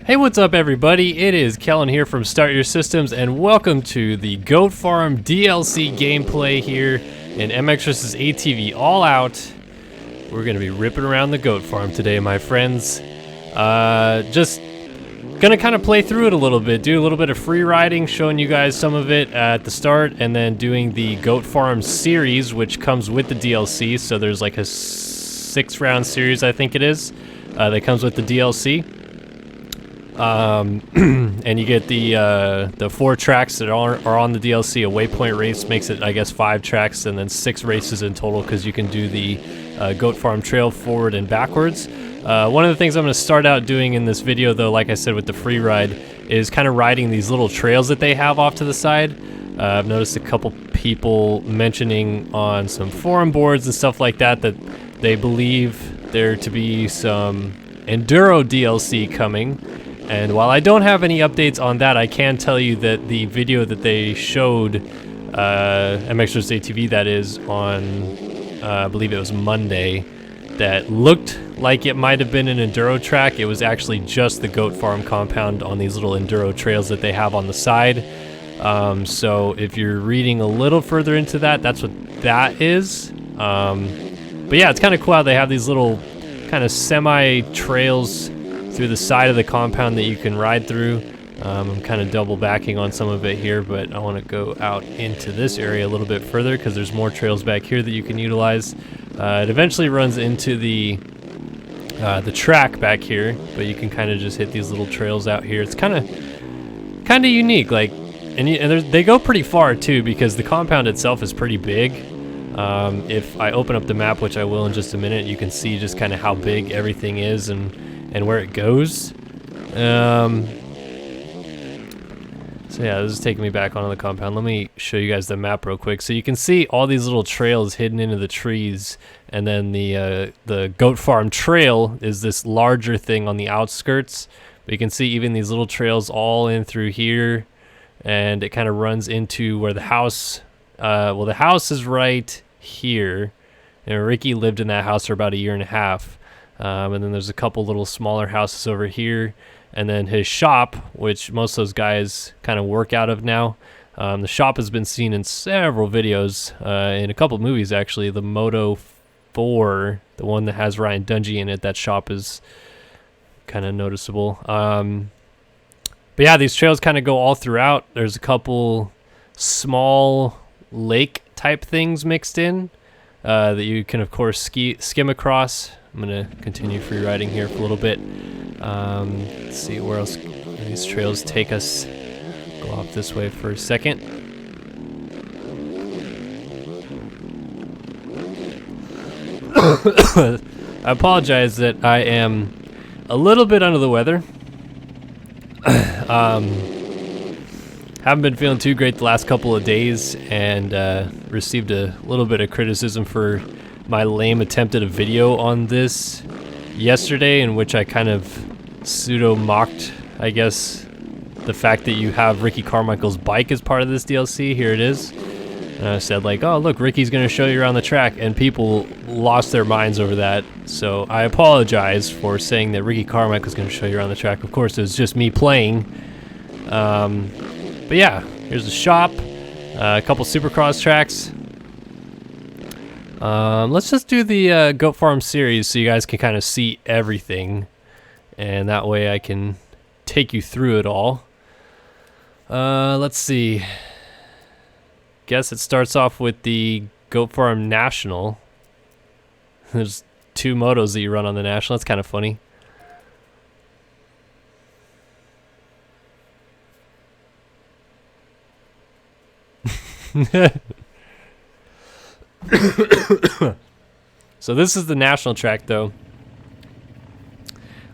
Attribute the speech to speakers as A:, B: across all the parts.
A: Hey, what's up everybody? It is Kellen here from Start Your Systems, and welcome to the Goat Farm DLC gameplay here in MX vs. ATV All Out. We're going to be ripping around the goat farm today, my friends. Just gonna kind of play through it a little bit, do a little bit of free riding, showing you guys some of it at the start, and then doing the Goat Farm series, which comes with the DLC. So there's like a 6-round series, I think it is, that comes with the DLC. And you get the 4 tracks that are on the DLC. A Waypoint race makes it, I guess, 5 tracks, and then 6 races in total, because you can do the Goat Farm Trail forward and backwards. One of the things I'm going to start out doing in this video, though, like I said with the free ride, is kind of riding these little trails that they have off to the side. I've noticed a couple people mentioning on some forum boards and stuff like that that they believe there to be some Enduro DLC coming. And while I don't have any updates on that, I can tell you that the video that they showed, MX vs. ATV that is, on, I believe it was Monday, that looked like it might have been an Enduro track. It was actually just the Goat Farm compound on these little Enduro trails that they have on the side. So if you're reading a little further into that, that's what that is. But yeah, it's kind of cool how they have these little kind of semi-trails through the side of the compound that you can ride through. I'm kind of double backing on some of it here, but I want to go out into this area a little bit further because there's more trails back here that you can utilize. It eventually runs into the track back here, but you can kind of just hit these little trails out here. It's kind of unique, like, and they go pretty far too, because the compound itself is pretty big. If I open up the map, which I will in just a minute, you can see just kind of how big everything is and where it goes. So yeah, this is taking me back onto the compound. Let me show you guys the map real quick. So you can see all these little trails hidden into the trees, and then the Goat Farm Trail is this larger thing on the outskirts. But you can see even these little trails all in through here, and it kind of runs into where the house, well, the house is right here, and Ricky lived in that house for about 1.5 years. And then there's a couple little smaller houses over here, and then his shop, which most of those guys kind of work out of now. The shop has been seen in several videos, in a couple of movies actually. The Moto 4, the one that has Ryan Dungey in it, that shop is kind of noticeable. But yeah, these trails kind of go all throughout. There's a couple small lake type things mixed in that you can of course skim across. I'm gonna continue free riding here for a little bit. Let's see where else these trails take us. Go off this way for a second. I apologize that I am a little bit under the weather. Haven't been feeling too great the last couple of days, and received a little bit of criticism for my lame attempt at a video on this yesterday, in which I kind of pseudo-mocked, I guess, the fact that you have Ricky Carmichael's bike as part of this DLC. Here it is. And I said, like, oh, look, Ricky's going to show you around the track, and people lost their minds over that. So I apologize for saying that Ricky Carmichael's going to show you around the track. Of course, it was just me playing. But yeah, here's the shop, a couple Supercross tracks. Let's just do the Goat Farm series so you guys can kind of see everything, and that way I can take you through it all. Let's see. Guess it starts off with the Goat Farm National. There's 2 motos that you run on the National. That's kind of funny. So this is the national track, though.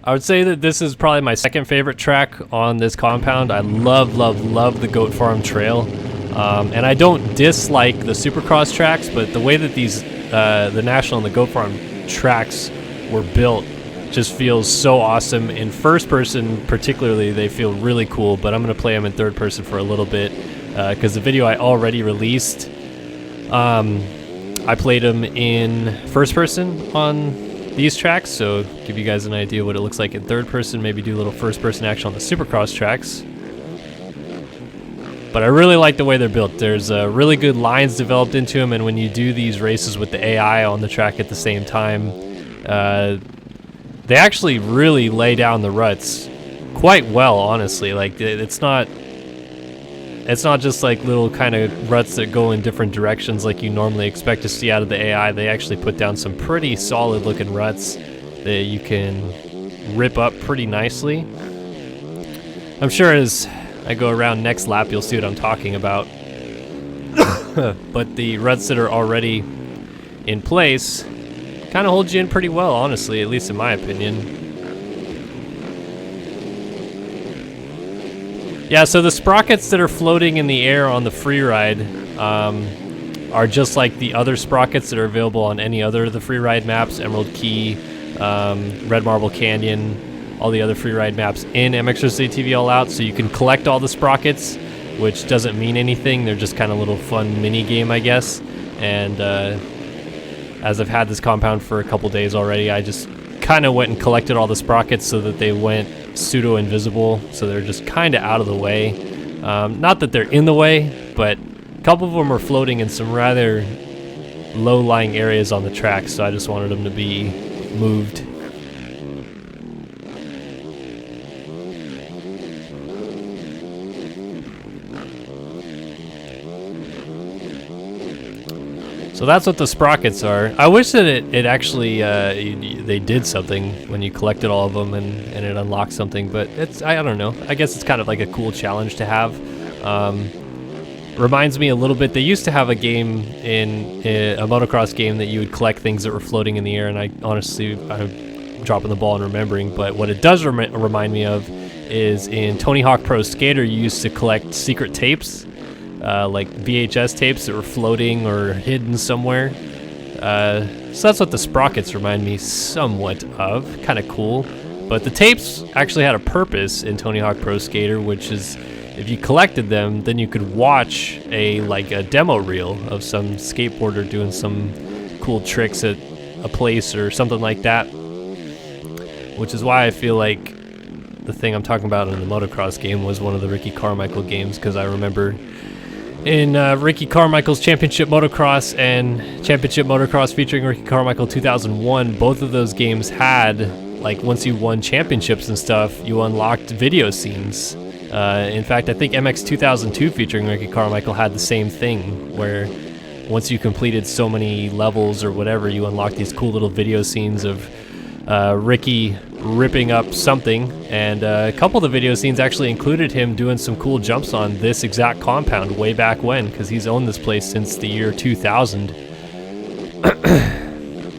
A: I would say that this is probably my second favorite track on this compound. I love the Goat Farm Trail, and I don't dislike the Supercross tracks, but the way that these the national and the Goat Farm tracks were built just feels so awesome. In first person particularly, they feel really cool, but I'm gonna play them in third person for a little bit, because the video I already released, I played them in first person on these tracks, so give you guys an idea what it looks like in third person, maybe do a little first person action on the Supercross tracks. But I really like the way they're built. There's really good lines developed into them, and when you do these races with the AI on the track at the same time, they actually really lay down the ruts quite well, honestly. Like, it's not just like little kind of ruts that go in different directions like you normally expect to see out of the AI. They actually put down some pretty solid looking ruts that you can rip up pretty nicely. I'm sure as I go around next lap, you'll see what I'm talking about. But the ruts that are already in place kind of hold you in pretty well, honestly, at least in my opinion. Yeah, so the sprockets that are floating in the air on the free ride are just like the other sprockets that are available on any other of the free ride maps, Emerald Key, Red Marble Canyon, all the other free ride maps in MX vs. ATV All Out. So you can collect all the sprockets, which doesn't mean anything. They're just kind of a little fun mini game, I guess. And as I've had this compound for a couple days already, I just kind of went and collected all the sprockets so that they went pseudo invisible, so they're just kind of out of the way. Not that they're in the way, but a couple of them are floating in some rather low-lying areas on the track, so I just wanted them to be moved. So that's what the sprockets are. I wish that it actually they did something when you collected all of them and it unlocked something, but I don't know. I guess it's kind of like a cool challenge to have. Reminds me a little bit. They used to have a game in a motocross game that you would collect things that were floating in the air, and I'm dropping the ball and remembering. But what it does remind me of is in Tony Hawk Pro Skater, you used to collect secret tapes. Like VHS tapes that were floating or hidden somewhere. So that's what the sprockets remind me somewhat of. Kind of cool. But the tapes actually had a purpose in Tony Hawk Pro Skater, which is if you collected them, then you could watch a demo reel of some skateboarder doing some cool tricks at a place or something like that. Which is why I feel like the thing I'm talking about in the motocross game was one of the Ricky Carmichael games, because I remember in Ricky Carmichael's Championship Motocross and Championship Motocross featuring Ricky Carmichael 2001, both of those games had, like, once you won championships and stuff, you unlocked video scenes. In fact, I think MX 2002 featuring Ricky Carmichael had the same thing, where once you completed so many levels or whatever, you unlocked these cool little video scenes of Ricky ripping up something, and a couple of the video scenes actually included him doing some cool jumps on this exact compound way back when, because he's owned this place since the year 2000.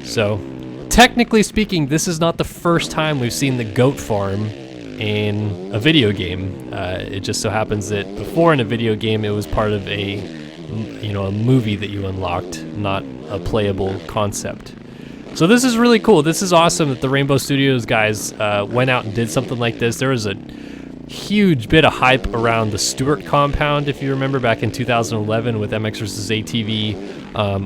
A: So, technically speaking, this is not the first time we've seen the goat farm in a video game. It just so happens that before in a video game, it was part of a movie that you unlocked, not a playable concept. So this is really cool. This is awesome that the Rainbow Studios guys went out and did something like this. There was a huge bit of hype around the Stewart compound, if you remember, back in 2011 with MX vs. ATV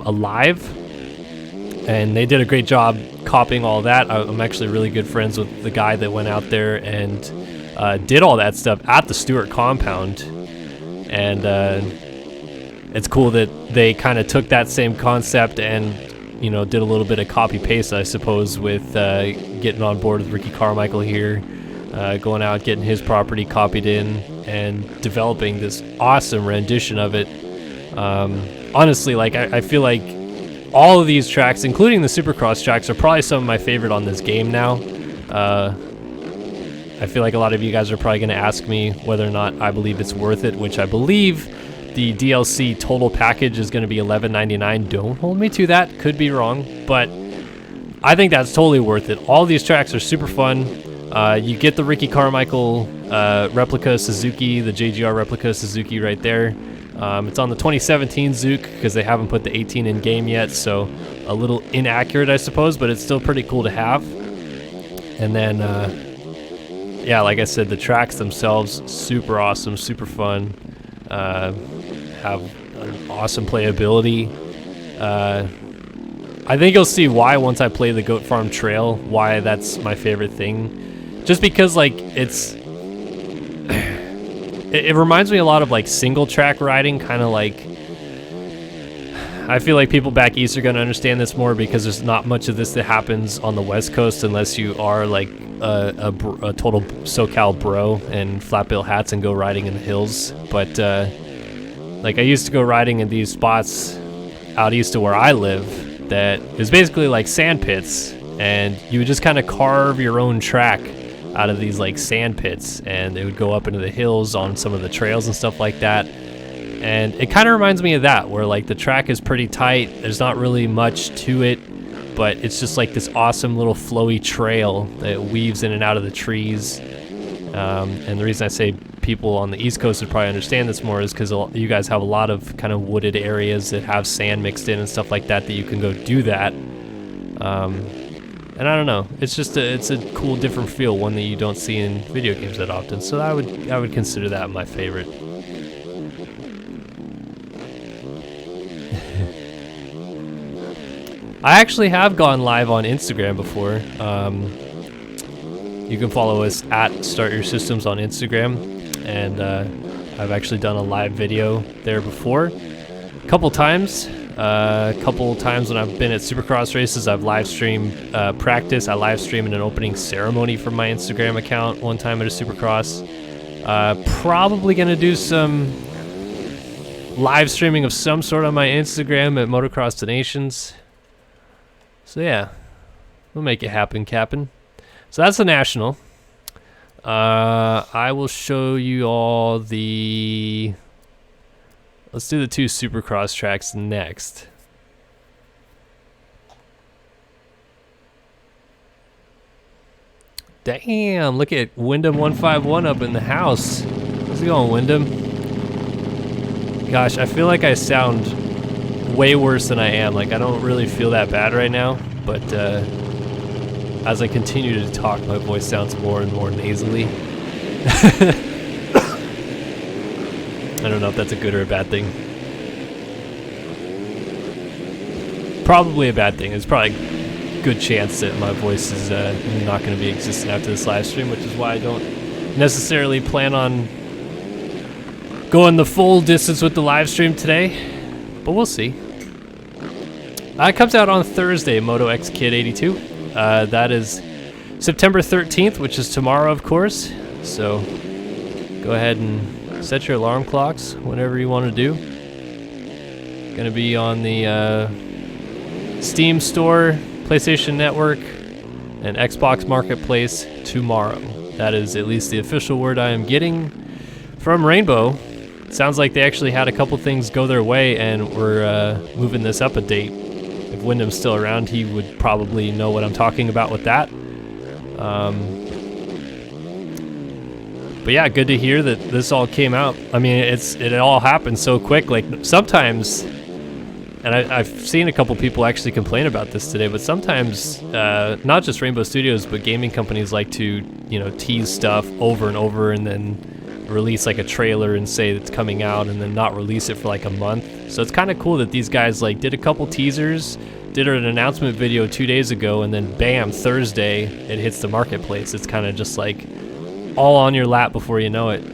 A: Alive. And they did a great job copying all that. I'm actually really good friends with the guy that went out there and did all that stuff at the Stewart compound. And it's cool that they kind of took that same concept and did a little bit of copy paste, I suppose, with getting on board with Ricky Carmichael here, going out, getting his property copied in, and developing this awesome rendition of it. Honestly, I feel like all of these tracks, including the Supercross tracks, are probably some of my favorite on this game now. I feel like a lot of you guys are probably going to ask me whether or not I believe it's worth it, which I believe the DLC total package is going to be $11.99. Don't hold me to that. Could be wrong, but I think that's totally worth it. All these tracks are super fun. You get the Ricky Carmichael replica Suzuki, the JGR replica Suzuki right there. It's on the 2017 Zook because they haven't put the 18 in game yet, so a little inaccurate, I suppose, but it's still pretty cool to have. And then, yeah, like I said, the tracks themselves, super awesome, super fun. Have an awesome playability. I think you'll see why once I play the Goat Farm Trail, why that's my favorite thing. Just because like it reminds me a lot of like single track riding, kind of like, I feel like people back east are going to understand this more because there's not much of this that happens on the West Coast unless you are like a total SoCal bro and flat bill hats and go riding in the hills. But like I used to go riding in these spots out east of where I live that is basically like sand pits, and you would just kind of carve your own track out of these like sand pits, and they would go up into the hills on some of the trails and stuff like that. And it kind of reminds me of that, where like the track is pretty tight, there's not really much to it, but it's just like this awesome little flowy trail that weaves in and out of the trees. And the reason I say people on the East Coast would probably understand this more is because you guys have a lot of kind of wooded areas that have sand mixed in and stuff like that you can go do that. And I don't know, it's just it's a cool different feel, one that you don't see in video games that often. So I would consider that my favorite. I actually have gone live on Instagram before. You can follow us at Start Your Systems on Instagram, and I've actually done a live video there before. A couple times when I've been at Supercross races, I've live streamed practice. I live streamed an opening ceremony from my Instagram account one time at a Supercross. Probably gonna do some live streaming of some sort on my Instagram at Motocross Donations. So yeah, we'll make it happen, Cap'n. So that's the National. I will show you all the... Let's do the 2 Supercross tracks next. Damn, look at Wyndham151 up in the house. How's it going, Wyndham? Gosh, I feel like I sound way worse than I am. Like, I don't really feel that bad right now, but as I continue to talk, my voice sounds more and more nasally. I don't know if that's a good or a bad thing. Probably a bad thing. There's probably a good chance that my voice is not going to be existent after this live stream, which is why I don't necessarily plan on going the full distance with the live stream today, but we'll see. It comes out on Thursday, Moto X Kid 82. That is September 13th, which is tomorrow, of course. So go ahead and set your alarm clocks whenever you want to do. Gonna be on the Steam Store, PlayStation Network, and Xbox Marketplace tomorrow. That is at least the official word I am getting from Rainbow. Sounds like they actually had a couple things go their way and we're moving this up a date. If Wyndham's still around, he would probably know what I'm talking about with that. But yeah, good to hear that this all came out. I mean, it all happened so quick. Like sometimes, and I've seen a couple people actually complain about this today, but sometimes, not just Rainbow Studios, but gaming companies like to, tease stuff over and over and then release like a trailer and say it's coming out and then not release it for like a month. So it's kind of cool that these guys like did a couple teasers, did an announcement video 2 days ago, and then bam, Thursday it hits the marketplace. It's kind of just like all on your lap before you know it.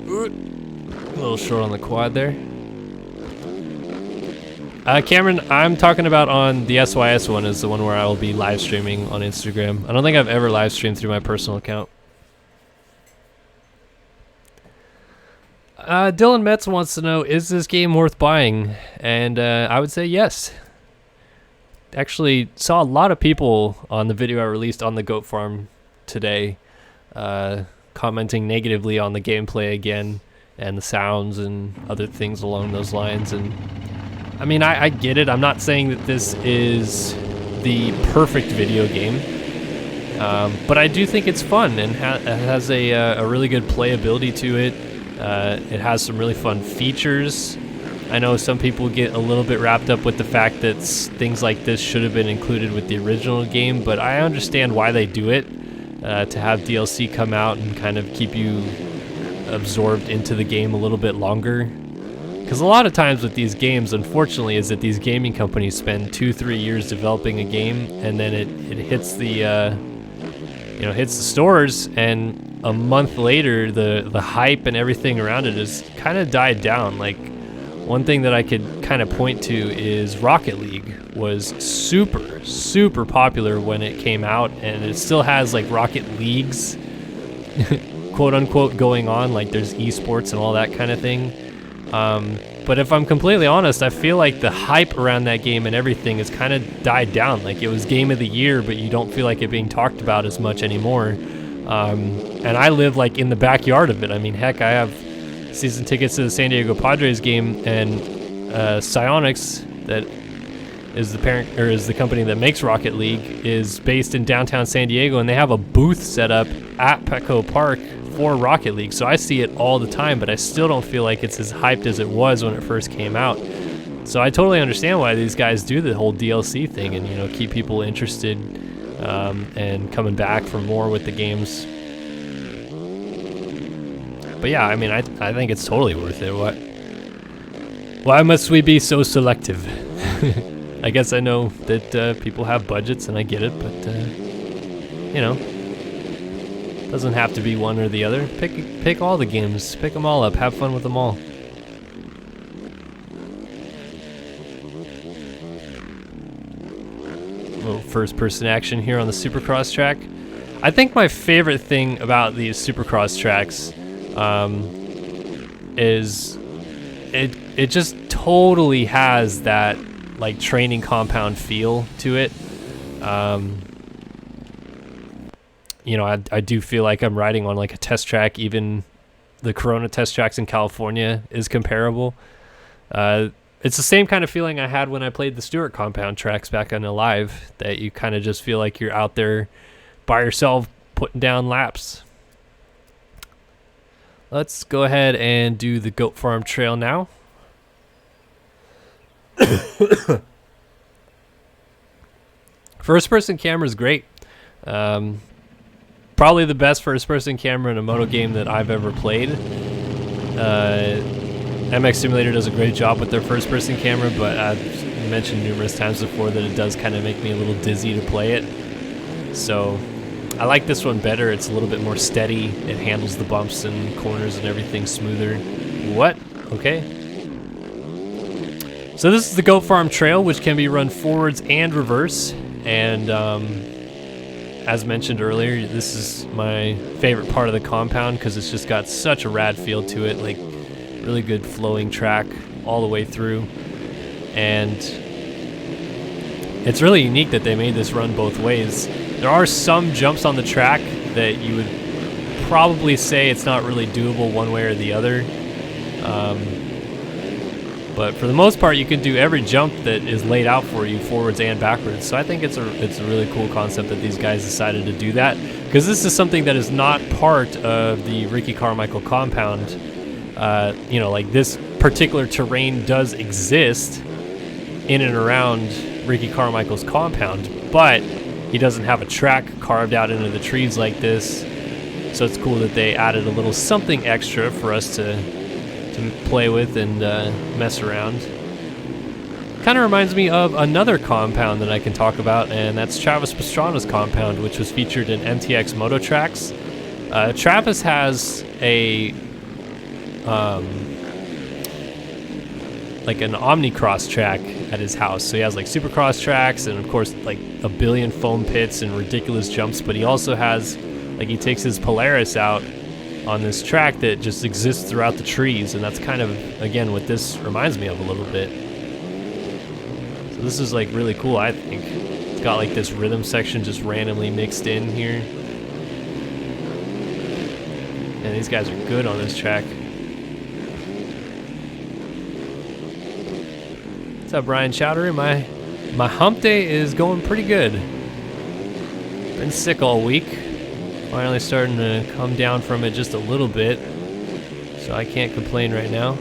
A: A little short on the quad there. Cameron, I'm talking about on the SYS one is the one where I will be live streaming on Instagram. I don't think I've ever live streamed through my personal account. Dylan Metz wants to know, is this game worth buying? And I would say yes. Actually, saw a lot of people on the video I released on the Goat Farm today commenting negatively on the gameplay again and the sounds and other things along those lines. And I mean, I get it. I'm not saying that this is the perfect video game, but I do think it's fun and it has a really good playability to it. It has some really fun features. I know some people get a little bit wrapped up with the fact that things like this should have been included with the original game, but I understand why they do it. to have DLC come out and kind of keep you absorbed into the game a little bit longer. Because a lot of times with these games, unfortunately, is that these gaming companies spend 2-3 years developing a game, and then it hits the hits the stores, and a month later the hype and everything around it has kind of died down. Like, one thing that I could kind of point to is Rocket League was super popular when it came out, and it still has like Rocket Leagues quote unquote going on, like there's esports and all that kind of thing. But if I'm completely honest, I feel like the hype around that game and everything has kind of died down. Like, it was game of the year, but you don't feel like it being talked about as much anymore. And I live like in the backyard of it. I mean, heck, I have season tickets to the San Diego Padres game, and Psyonix, that is the parent, or is the company that makes Rocket League, is based in downtown San Diego, and they have a booth set up at Petco Park for Rocket League. So I see it all the time, but I still don't feel like it's as hyped as it was when it first came out. So I totally understand why these guys do the whole DLC thing and, you know, keep people interested and coming back for more with the games. But yeah, I mean, I think it's totally worth it. Why must we be so selective? I guess I know that people have budgets, and I get it, but you know, doesn't have to be one or the other. Pick all the games, pick them all up, have fun with them all. A little first-person action here on the Supercross track. I think my favorite thing about these Supercross tracks is it just totally has that like training compound feel to it. You know, I do feel like I'm riding on like a test track. Even the Corona test tracks in California is comparable. It's the same kind of feeling I had when I played the Stewart compound tracks back on Alive, that you kind of just feel like you're out there by yourself putting down laps. Let's go ahead and do the Goat Farm Trail now. First person camera is great. Probably the best first person camera in a moto game that I've ever played. MX Simulator does a great job with their first person camera, but I've mentioned numerous times before that it does kind of make me a little dizzy to play it. So I like this one better. It's a little bit more steady. It handles the bumps and corners and everything smoother. What? Okay. So this is the Goat Farm Trail, which can be run forwards and reverse. And as mentioned earlier, this is my favorite part of the compound because it's just got such a rad feel to it. Like, really good flowing track all the way through. And it's really unique that they made this run both ways. There are some jumps on the track that you would probably say it's not really doable one way or the other. But for the most part, you can do every jump that is laid out for you, forwards and backwards. So I think it's a really cool concept that these guys decided to do that, because this is something that is not part of the Ricky Carmichael compound. You know, like, this particular terrain does exist in and around Ricky Carmichael's compound, but he doesn't have a track carved out into the trees like this. So it's cool that they added a little something extra for us to play with and mess around. Kind of reminds me of another compound that I can talk about, and that's Travis Pastrana's compound, which was featured in MTX Moto Tracks. Travis has a like an Omnicross track at his house. So he has like Supercross tracks and of course like a billion foam pits and ridiculous jumps, but he also has, like, he takes his Polaris out on this track that just exists throughout the trees, and that's kind of, again, what this reminds me of a little bit. So this is like really cool, I think. It's got like this rhythm section just randomly mixed in here. And these guys are good on this track. What's up, Brian Chowdhury? My hump day is going pretty good. Been sick all week. Finally starting to come down from it just a little bit, so I can't complain right now.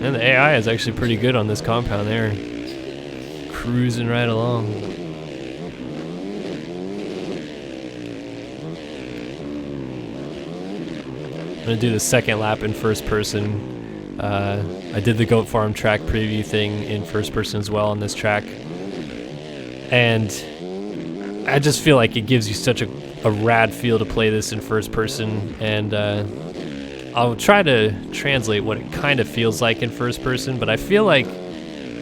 A: And the AI is actually pretty good on this compound there. Cruising right along. I'm gonna do the second lap in first person. I did the Goat Farm track preview thing in first person as well on this track. And I just feel like it gives you such a rad feel to play this in first person, and I'll try to translate what it kind of feels like in first person, but I feel like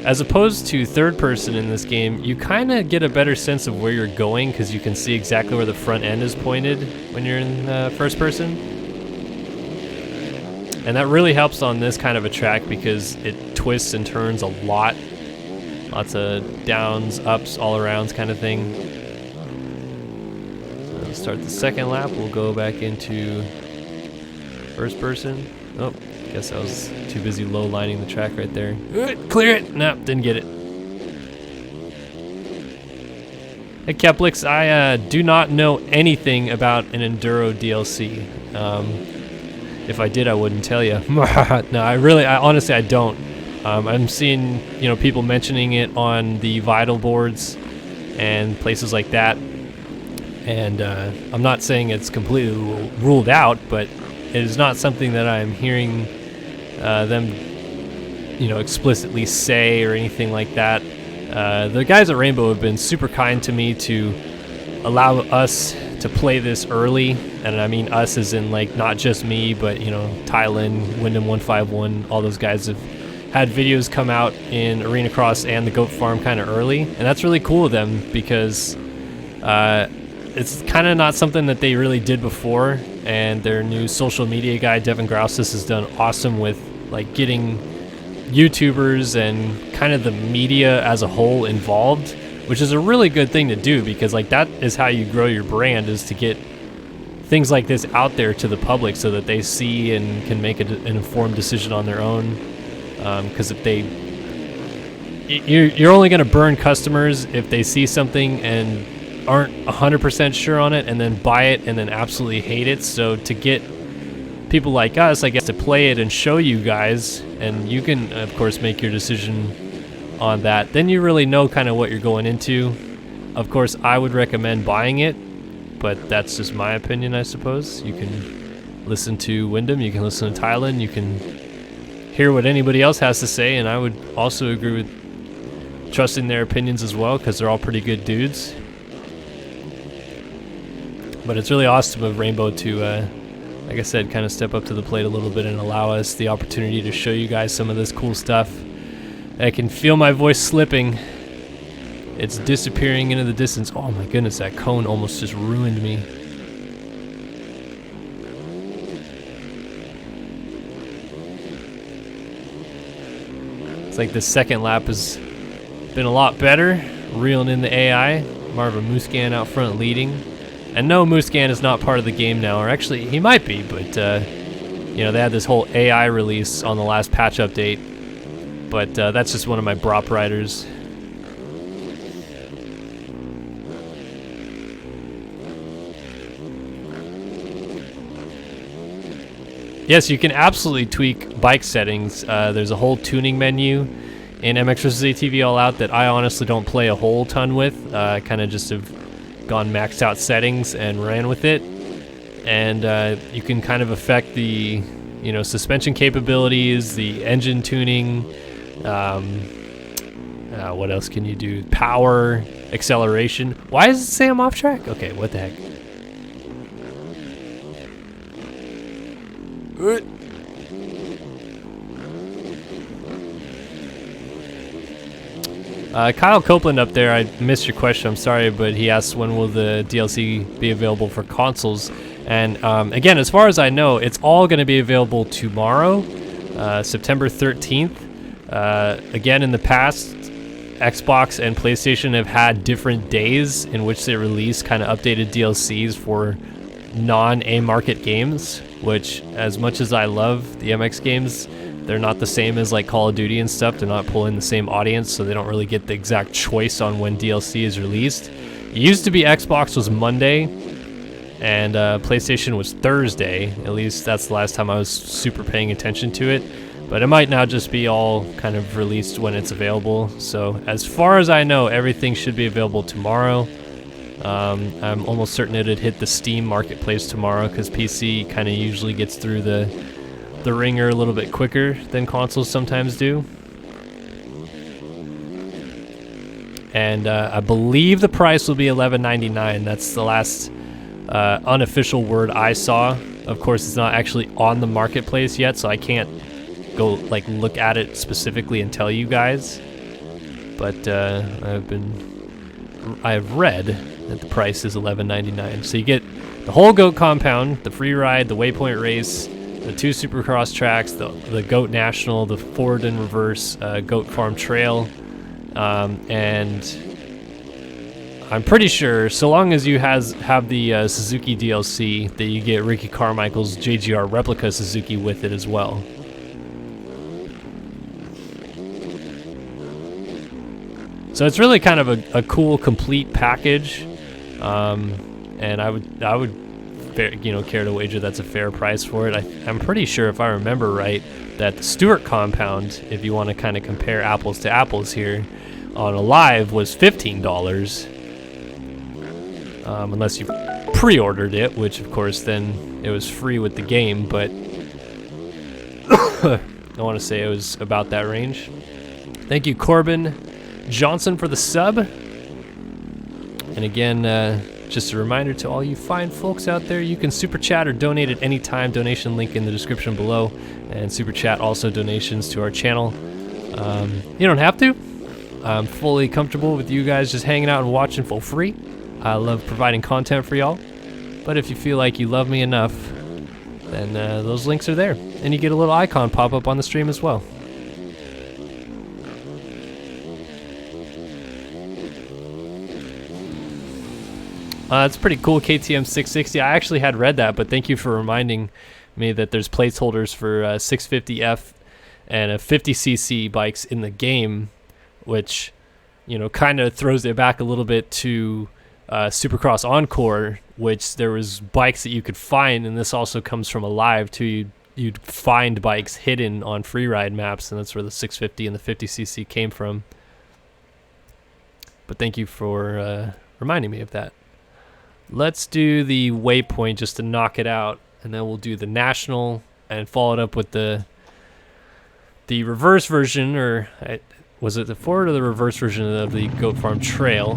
A: as opposed to third person in this game, you kind of get a better sense of where you're going because you can see exactly where the front end is pointed when you're in first person. And that really helps on this kind of a track because it twists and turns a lot. Lots of downs, ups, all arounds kind of thing. So start the second lap, we'll go back into first person. Oh, guess I was too busy low lining the track right there. Clear it! Nope, didn't get it. Hey Keplix, I do not know anything about an Enduro DLC. If I did, I wouldn't tell you. No, I honestly, I don't. I'm seeing, people mentioning it on the Vital boards and places like that. And I'm not saying it's completely ruled out, but it is not something that I'm hearing them, explicitly say or anything like that. The guys at Rainbow have been super kind to me to allow us to play this early, and I mean us as in like not just me, but Tylen, Wyndham151, all those guys have had videos come out in Arena Cross and the Goat Farm kind of early, and that's really cool of them because it's kind of not something that they really did before. And their new social media guy, Devin Grouses, has done awesome with like getting YouTubers and kind of the media as a whole involved, which is a really good thing to do because like that is how you grow your brand, is to get things like this out there to the public so that they see and can make an informed decision on their own. Because if you're only going to burn customers if they see something and aren't 100% sure on it and then buy it and then absolutely hate it. So to get people like us, I guess, to play it and show you guys, and you can of course make your decision on that, then you really know kind of what you're going into. Of course, I would recommend buying it, but that's just my opinion, I suppose. You can listen to Wyndham, you can listen to Tylen, you can hear what anybody else has to say, and I would also agree with trusting their opinions as well because they're all pretty good dudes. But it's really awesome of Rainbow to, like I said, kind of step up to the plate a little bit and allow us the opportunity to show you guys some of this cool stuff. I can feel my voice slipping. It's disappearing into the distance. Oh my goodness, that cone almost just ruined me. It's like the second lap has been a lot better, reeling in the AI. Marva Muscan out front leading. And no, Muscan is not part of the game now, or actually he might be, but they had this whole AI release on the last patch update, but that's just one of my Brop riders. Yes, you can absolutely tweak bike settings. There's a whole tuning menu in MX vs. ATV All Out that I honestly don't play a whole ton with. I kind of just have gone maxed out settings and ran with it, and you can kind of affect the suspension capabilities, the engine tuning, what else can you do, power, acceleration. Why does it say I'm off track? Okay, what the heck. Kyle Copeland up there, I missed your question, I'm sorry, but he asked when will the DLC be available for consoles. And again, as far as I know, it's all going to be available tomorrow, September 13th. Again, in the past, Xbox and PlayStation have had different days in which they release kind of updated DLCs for non-A market games, which, as much as I love the MX games, they're not the same as like Call of Duty and stuff. They're not pulling the same audience, so they don't really get the exact choice on when DLC is released. It used to be Xbox was Monday and PlayStation was Thursday. At least that's the last time I was super paying attention to it. But it might now just be all kind of released when it's available. So as far as I know, everything should be available tomorrow. I'm almost certain it'd hit the Steam marketplace tomorrow, because PC kind of usually gets through the ringer a little bit quicker than consoles sometimes do. And I believe the price will be $11.99. That's the last unofficial word I saw. Of course, it's not actually on the marketplace yet, so I can't go like look at it specifically and tell you guys. But I've read that the price is $11.99. So you get the whole GOAT compound, the free ride, the Waypoint race, the 2 Supercross tracks, the GOAT National, the forward and reverse GOAT Farm Trail, and I'm pretty sure, so long as you have the Suzuki DLC, that you get Ricky Carmichael's JGR replica Suzuki with it as well. So it's really kind of a cool, complete package, and I would, care to wager that's a fair price for it. I'm pretty sure, if I remember right, that the Stewart compound, if you want to kind of compare apples to apples here, on a live was $15, unless you pre-ordered it, which of course then it was free with the game. But I want to say it was about that range. Thank you, Corbin Johnson, for the sub. And again, just a reminder to all you fine folks out there, you can super chat or donate at any time. Donation link in the description below, and super chat also donations to our channel. You don't have to. I'm fully comfortable with you guys just hanging out and watching for free. I love providing content for y'all. But if you feel like you love me enough, then those links are there, and you get a little icon pop up on the stream as well. It's pretty cool, KTM 660. I actually had read that, but thank you for reminding me that there's placeholders for 650F and a 50cc bikes in the game, which, kind of throws it back a little bit to Supercross Encore, which there was bikes that you could find, and this also comes from a live too. You'd find bikes hidden on freeride maps, and that's where the 650 and the 50cc came from. But thank you for reminding me of that. Let's do the Waypoint just to knock it out, and then we'll do the National and follow it up with the reverse version, or was it the forward or the reverse version of the Goat Farm Trail?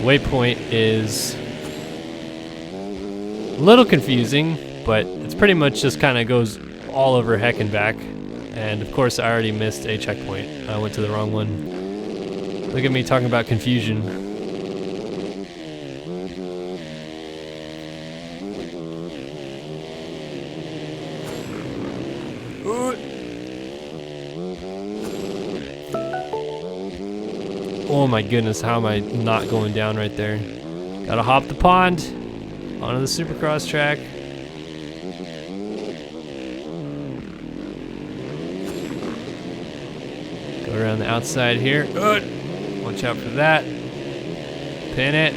A: Waypoint is a little confusing, but it's pretty much just kind of goes all over heck and back. And of course, I already missed a checkpoint. I went to the wrong one. Look at me talking about confusion. Oh my goodness, how am I not going down right there? Gotta hop the pond onto the Supercross track. Go around the outside here. Watch out for that. Pin it.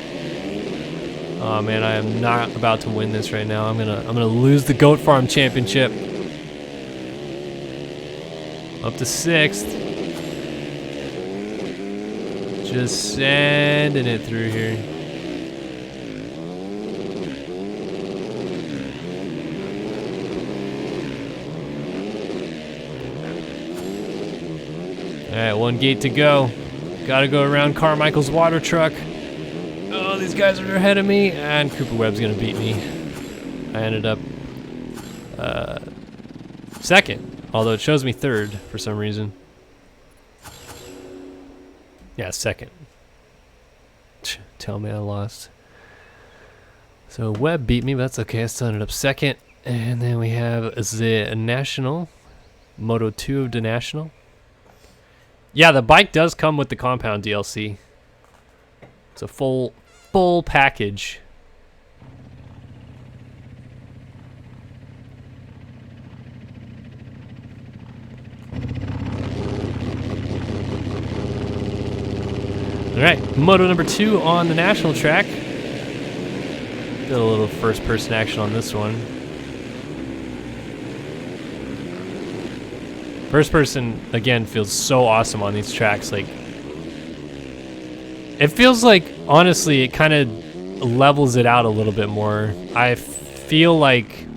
A: Oh man, I am not about to win this right now. I'm gonna lose the Goat Farm Championship. Up to 6th. Just sending it through here. Alright, 1 gate to go. Gotta go around Carmichael's water truck. Oh, these guys are ahead of me, and Cooper Webb's gonna beat me. I ended up 2nd, although it shows me 3rd for some reason. Yeah, 2nd. Tell me I lost. So Webb beat me, but that's okay. I still ended up 2nd. And then we have the National, Moto 2 of the National. Yeah, the bike does come with the compound DLC. It's a full package. All right, Moto number 2 on the national track. Got a little first-person action on this one. First person, again, feels so awesome on these tracks. Like, it feels like, honestly, it kind of levels it out a little bit more. I feel like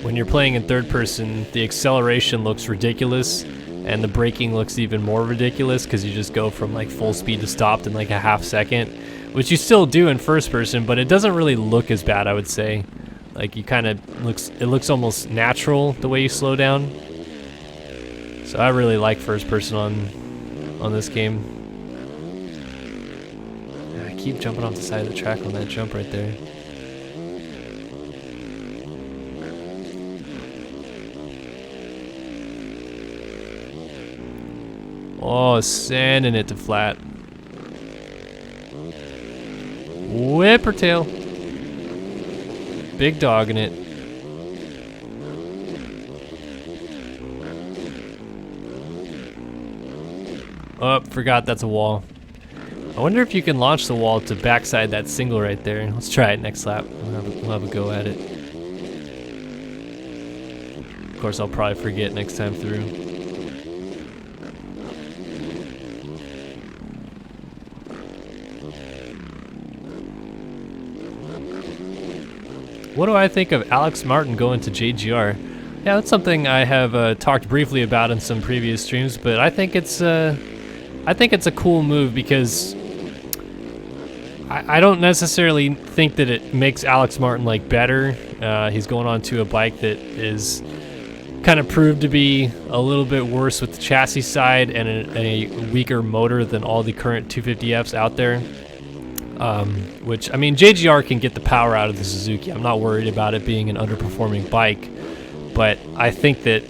A: when you're playing in third person, the acceleration looks ridiculous, and the braking looks even more ridiculous because you just go from like full speed to stopped in like a half second, which you still do in first person, but it doesn't really look as bad, I would say. Like, you kind of it looks almost natural the way you slow down. So I really like first person on this game. I keep jumping off the side of the track on that jump right there. Oh, sanding it to flat. Whip or tail. Big dog in it. Oh, forgot that's a wall. I wonder if you can launch the wall to backside that single right there. Let's try it next lap. We'll have a go at it. Of course, I'll probably forget next time through. What do I think of Alex Martin going to JGR? Yeah, that's something I have talked briefly about in some previous streams, but I think it's a cool move because I don't necessarily think that it makes Alex Martin like better. He's going on to a bike that is kind of proved to be a little bit worse with the chassis side and a weaker motor than all the current 250Fs out there. Which, I mean, JGR can get the power out of the Suzuki. I'm not worried about it being an underperforming bike, but I think that,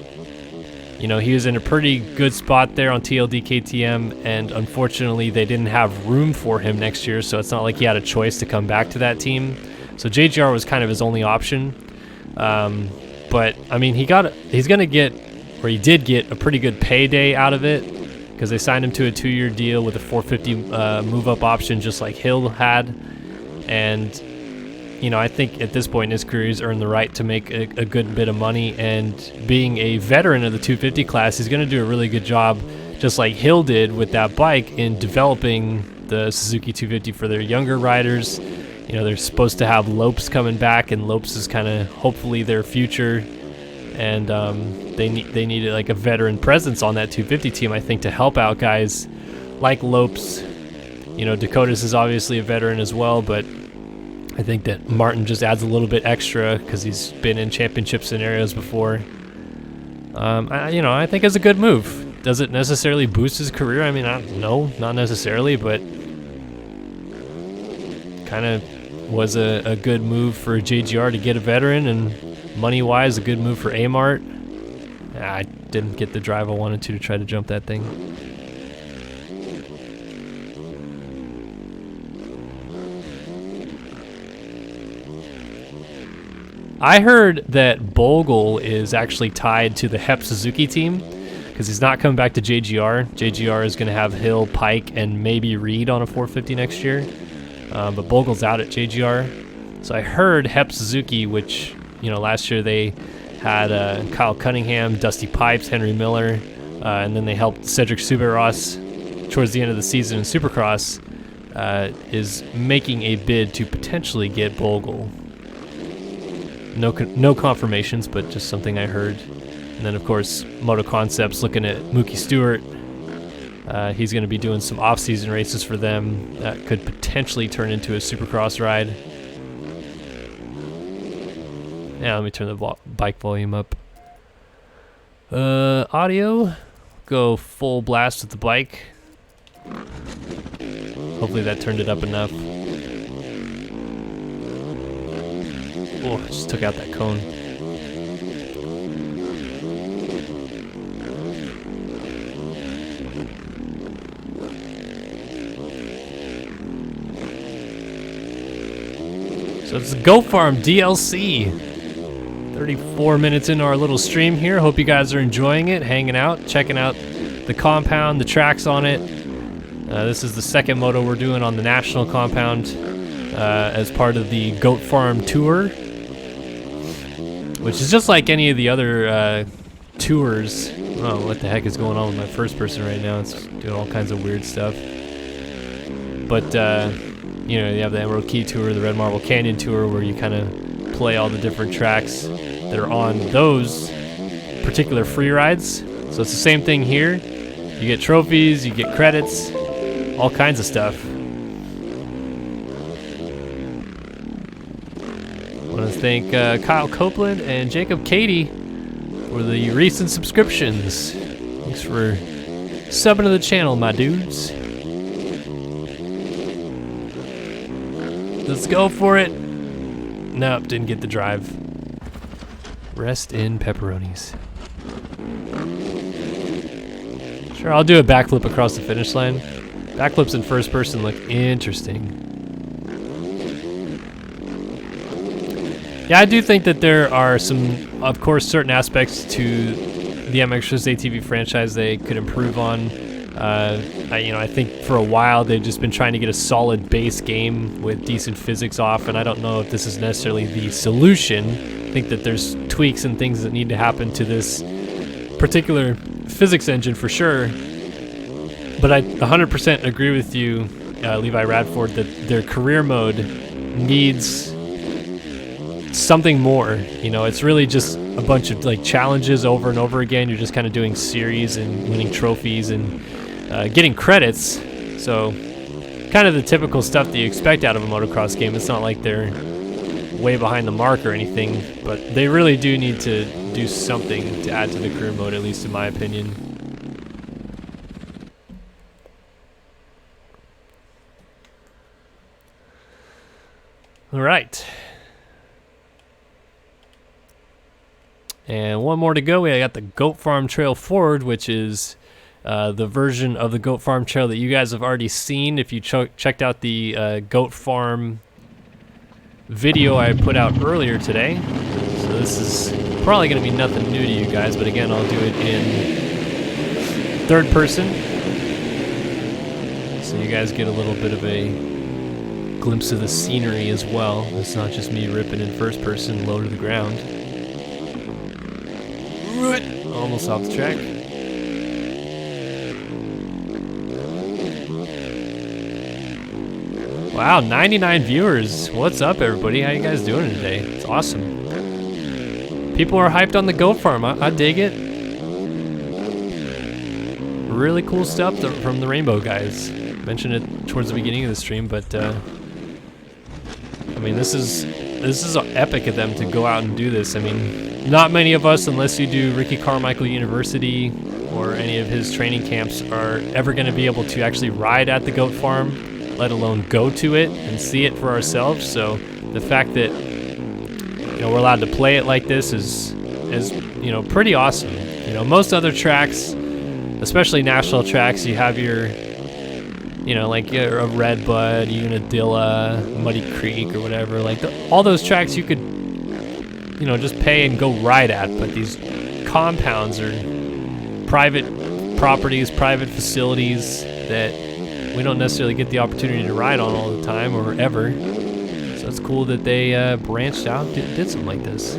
A: you know, he was in a pretty good spot there on TLD KTM, and unfortunately they didn't have room for him next year, so it's not like he had a choice to come back to that team. So JGR was kind of his only option. But, I mean, he did get a pretty good payday out of it, because they signed him to a 2-year deal with a 450 move-up option just like Hill had. And, you know, I think at this point in his career he's earned the right to make a good bit of money, and being a veteran of the 250 class, he's going to do a really good job, just like Hill did with that bike, in developing the Suzuki 250 for their younger riders. You know, they're supposed to have Lopes coming back, and Lopes is kind of hopefully their future. And they needed like a veteran presence on that 250 team, I think, to help out guys like Lopes. You know, Dakotas is obviously a veteran as well, but I think that Martin just adds a little bit extra because he's been in championship scenarios before. I think it's a good move. Does it necessarily boost his career? I mean, no, not necessarily, but kind of was a good move for JGR to get a veteran, and money-wise, a good move for A-Mart. I didn't get the drive I wanted to try to jump that thing. I heard that Bogle is actually tied to the Hep Suzuki team because he's not coming back to JGR. JGR is going to have Hill, Pike, and maybe Reed on a 450 next year. But Bogle's out at JGR. So I heard Hep Suzuki, which, you know, last year they had Kyle Cunningham, Dusty Pipes, Henry Miller, and then they helped Cedric Soubeyras towards the end of the season in Supercross, is making a bid to potentially get Bogle. No confirmations, but just something I heard. And then, of course, Moto Concepts looking at Mookie Stewart. He's going to be doing some off-season races for them that could potentially turn into a Supercross ride. Yeah, let me turn the bike volume up. Audio, go full blast with the bike. Hopefully that turned it up enough. Oh, I just took out that cone. So it's the Go Farm DLC. 34 minutes into our little stream here. Hope you guys are enjoying it, hanging out, checking out the compound, the tracks on it. This is the second moto we're doing on the national compound. as part of the Goat Farm Tour, which is just like any of the other tours. Oh, what the heck is going on with my first person right now? It's doing all kinds of weird stuff. But, you know, you have the Emerald Key Tour, the Red Marble Canyon Tour, where you kind of play all the different tracks that are on those particular free rides. So it's the same thing here. You get trophies, you get credits, all kinds of stuff. I want to thank Kyle Copeland and Jacob Cady for the recent subscriptions. Thanks for subbing to the channel, my dudes. Let's go for it. Nope, didn't get the drive. Rest in pepperonis. Sure, I'll do a backflip across the finish line. Backflips in first person look interesting. Yeah, I do think that there are some, of course, certain aspects to the MX's ATV franchise they could improve on. I think for a while they've just been trying to get a solid base game with decent physics off, and I don't know if this is necessarily the solution. I think that there's tweaks and things that need to happen to this particular physics engine for sure. But I 100% agree with you, Levi Radford, that their career mode needs something more. You know, it's really just a bunch of like challenges over and over again. You're just kind of doing series and winning trophies and getting credits. So kind of the typical stuff that you expect out of a motocross game. It's not like they're way behind the mark or anything, but they really do need to do something to add to the career mode, at least in my opinion. All right. And one more to go. We got the Goat Farm Trail Forward, which is the version of the Goat Farm Trail that you guys have already seen. If you checked out the Goat Farm video I put out earlier today. So this is probably going to be nothing new to you guys, but again, I'll do it in third person. So you guys get a little bit of a glimpse of the scenery as well. It's not just me ripping in first person low to the ground. Almost off the track. Wow, 99 viewers. What's up, everybody? How you guys doing today? It's awesome. People are hyped on the Goat Farm. I dig it. Really cool stuff from the Rainbow guys. Mentioned it towards the beginning of the stream, but I mean, this is epic of them to go out and do this. I mean, not many of us, unless you do Ricky Carmichael University or any of his training camps, are ever going to be able to actually ride at the Goat Farm, let alone go to it and see it for ourselves. So the fact that, you know, we're allowed to play it like this is you know, pretty awesome. You know, most other tracks, especially national tracks, you have your, you know, like a Redbud, Unadilla, Muddy Creek, or whatever. Like all those tracks you could, you know, just pay and go ride at. But these compounds are private properties, private facilities that we don't necessarily get the opportunity to ride on all the time or ever. So it's cool that they branched out, did something like this.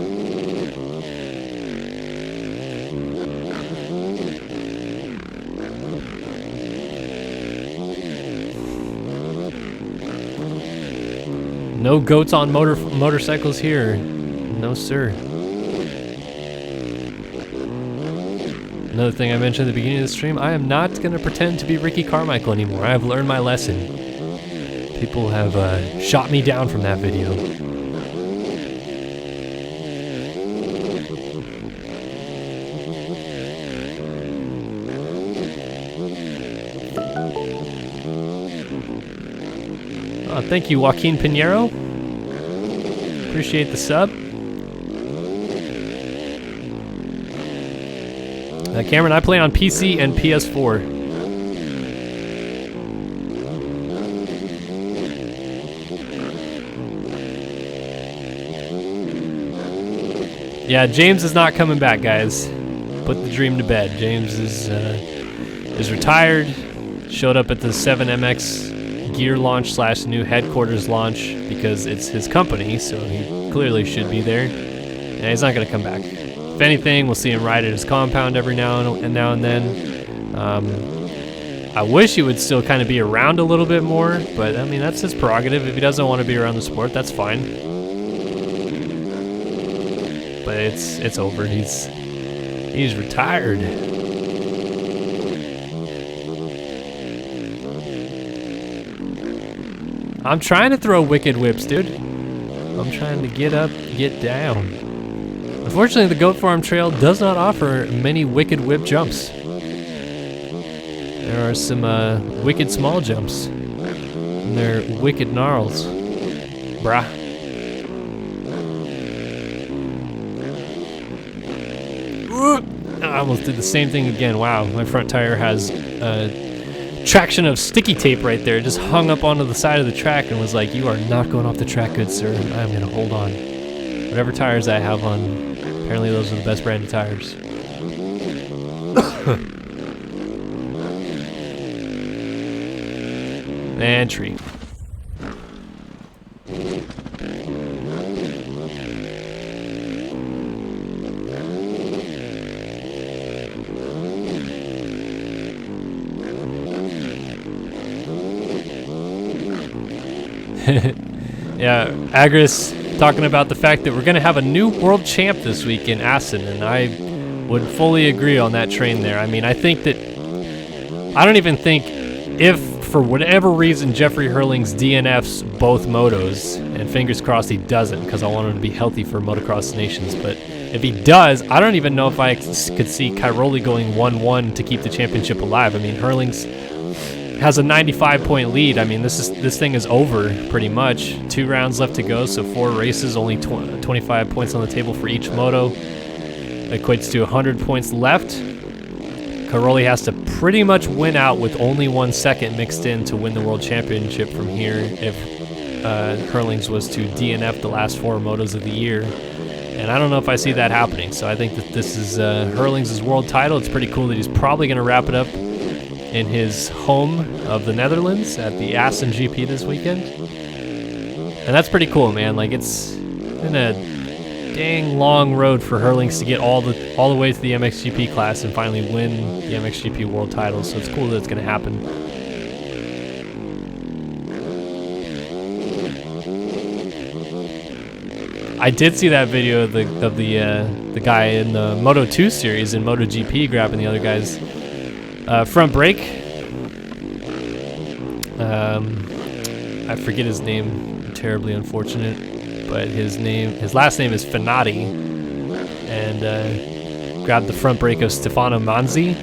A: No goats on motorcycles here. No, sir. Another thing I mentioned at the beginning of the stream, I am not going to pretend to be Ricky Carmichael anymore. I have learned my lesson. People have shot me down from that video. Thank you, Joaquin Pinheiro. Appreciate the sub. Cameron, I play on PC and PS4. Yeah, James is not coming back, guys. Put the dream to bed. James is retired. Showed up at the 7MX gear launch slash new headquarters launch because it's his company, so he clearly should be there. And he's not going to come back. If anything, we'll see him ride at his compound every now and then. I wish he would still kind of be around a little bit more, but I mean, that's his prerogative. If he doesn't want to be around the sport, that's fine. But it's over. He's retired. I'm trying to throw wicked whips, dude. I'm trying to get up, get down. Unfortunately, the Goat Farm Trail does not offer many wicked whip jumps. There are some wicked small jumps. And they're wicked gnarls. Brah. I almost did the same thing again. Wow, my front tire has traction of sticky tape right there. It just hung up onto the side of the track and was like, "You are not going off the track, good sir. I'm going to hold on." Whatever tires I have on, apparently those are the best brand of tires. And tree. Yeah, Agris talking about the fact that we're going to have a new world champ this week in Assen, and I would fully agree on that train there. I mean, I think that, I don't even think if, for whatever reason, Jeffrey Hurlings DNFs both motos, and fingers crossed he doesn't, because I want him to be healthy for Motocross Nations, but if he does, I don't even know if I could see Cairoli going 1-1 to keep the championship alive. I mean, Hurlings has a 95-point lead. I mean, this thing is over pretty much. 2 rounds left to go, so 4 races, only 25 points on the table for each moto. Equates to 100 points left. Cairoli has to pretty much win out with only 1 second mixed in to win the world championship from here if Hurlings was to DNF the last 4 motos of the year. And I don't know if I see that happening, so I think that this is Hurlings' world title. It's pretty cool that he's probably going to wrap it up in his home of the Netherlands at the Assen GP this weekend. And that's pretty cool, man. Like, it's been a dang long road for Hurlings to get all the way to the MXGP class and finally win the MXGP world title, so it's cool that it's going to happen. I did see that video of the guy in the Moto2 series in MotoGP grabbing the other guy's front brake. I forget his name, terribly unfortunate, but his last name is Finati, and grabbed the front brake of Stefano Manzi.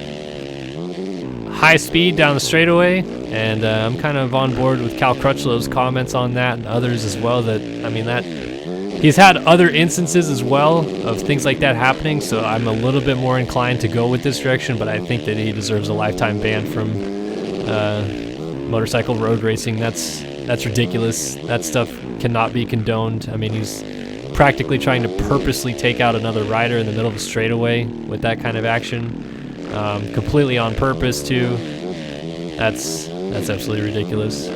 A: High speed down the straightaway, and I'm kind of on board with Cal Crutchlow's comments on that and others as well, that, I mean, that he's had other instances as well of things like that happening, so I'm a little bit more inclined to go with this direction, but I think that he deserves a lifetime ban from motorcycle road racing. That's ridiculous. That stuff cannot be condoned. I mean, he's practically trying to purposely take out another rider in the middle of a straightaway with that kind of action, completely on purpose too. That's absolutely ridiculous.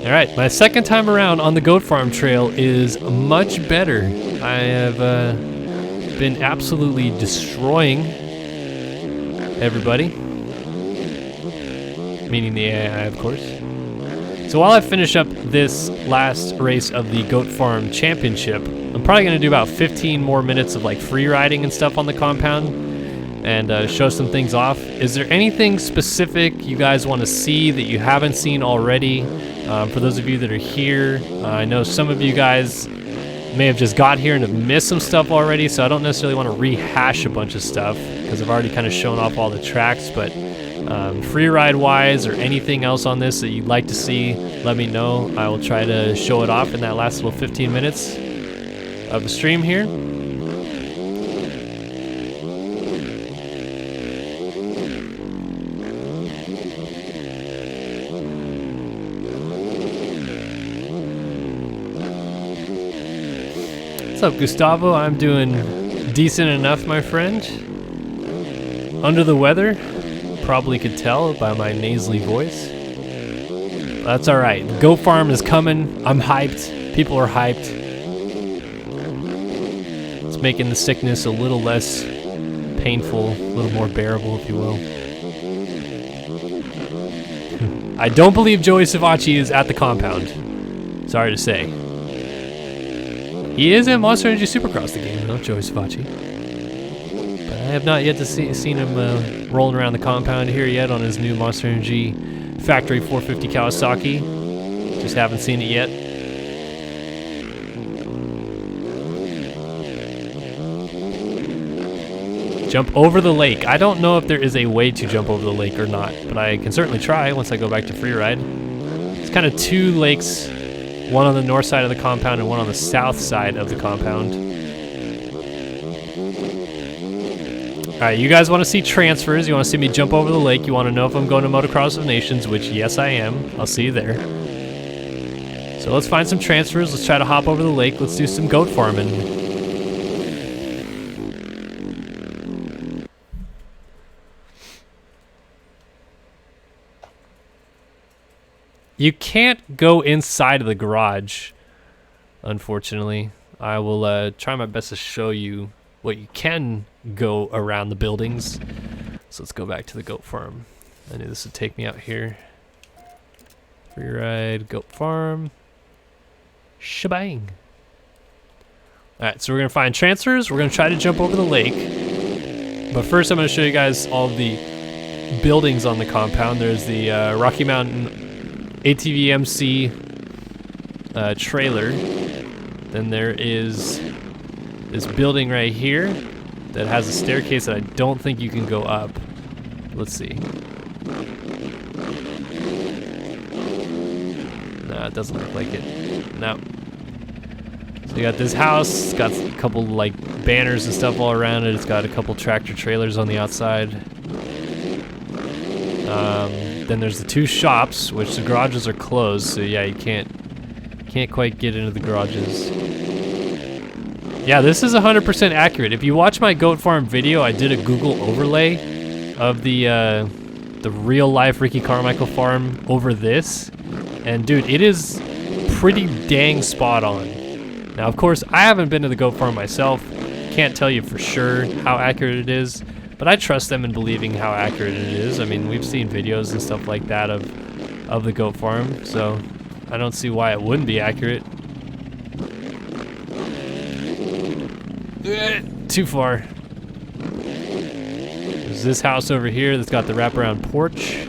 A: All right, my second time around on the Goat Farm Trail is much better. I have been absolutely destroying everybody, meaning the AI, of course. So while I finish up this last race of the Goat Farm Championship, I'm probably going to do about 15 more minutes of like free riding and stuff on the compound and show some things off. Is there anything specific you guys want to see that you haven't seen already? For those of you that are here, I know some of you guys may have just got here and have missed some stuff already, so I don't necessarily want to rehash a bunch of stuff because I've already kind of shown off all the tracks, but free ride wise or anything else on this that you'd like to see, let me know. I will try to show it off in that last little 15 minutes of the stream here. What's up, Gustavo? I'm doing decent enough, my friend. Under the weather. Probably could tell by my nasally voice. That's alright. Goat Farm is coming. I'm hyped. People are hyped. It's making the sickness a little less painful, a little more bearable, if you will. I don't believe Joey Savacci is at the compound. Sorry to say. He is in Monster Energy Supercross, the game, though, Joey Savacci. But I have not yet seen him rolling around the compound here yet on his new Monster Energy Factory 450 Kawasaki. Just haven't seen it yet. Jump over the lake. I don't know if there is a way to jump over the lake or not, but I can certainly try once I go back to freeride. It's kind of two lakes, one on the north side of the compound and one on the south side of the compound. All right, you guys want to see transfers? You want to see me jump over the lake? You want to know if I'm going to Motocross of Nations, which yes I am. I'll see you there. So let's find some transfers. Let's try to hop over the lake. Let's do some goat farming. You can't go inside of the garage, unfortunately. I will try my best to show you what you can go around the buildings. So let's go back to the goat farm. I knew this would take me out here. Free ride, goat farm. Shebang. Alright, so we're going to find transfers. We're going to try to jump over the lake. But first I'm going to show you guys all the buildings on the compound. There's the Rocky Mountain ATV MC trailer. Then there is this building right here that has a staircase that I don't think you can go up. Let's see. Nah, it doesn't look like it. No. So you got this house. It's got a couple like banners and stuff all around it. It's got a couple tractor trailers on the outside. Then there's the two shops, which the garages are closed, so yeah, you can't quite get into the garages. Yeah, this is 100% accurate. If you watch my goat farm video, I did a Google overlay of the real life Ricky Carmichael farm over this, and dude, it is pretty dang spot on. Now, of course, I haven't been to the goat farm myself. Can't tell you for sure how accurate it is. But I trust them in believing how accurate it is. I mean, we've seen videos and stuff like that of the goat farm, so I don't see why it wouldn't be accurate. Too far. There's this house over here that's got the wraparound porch.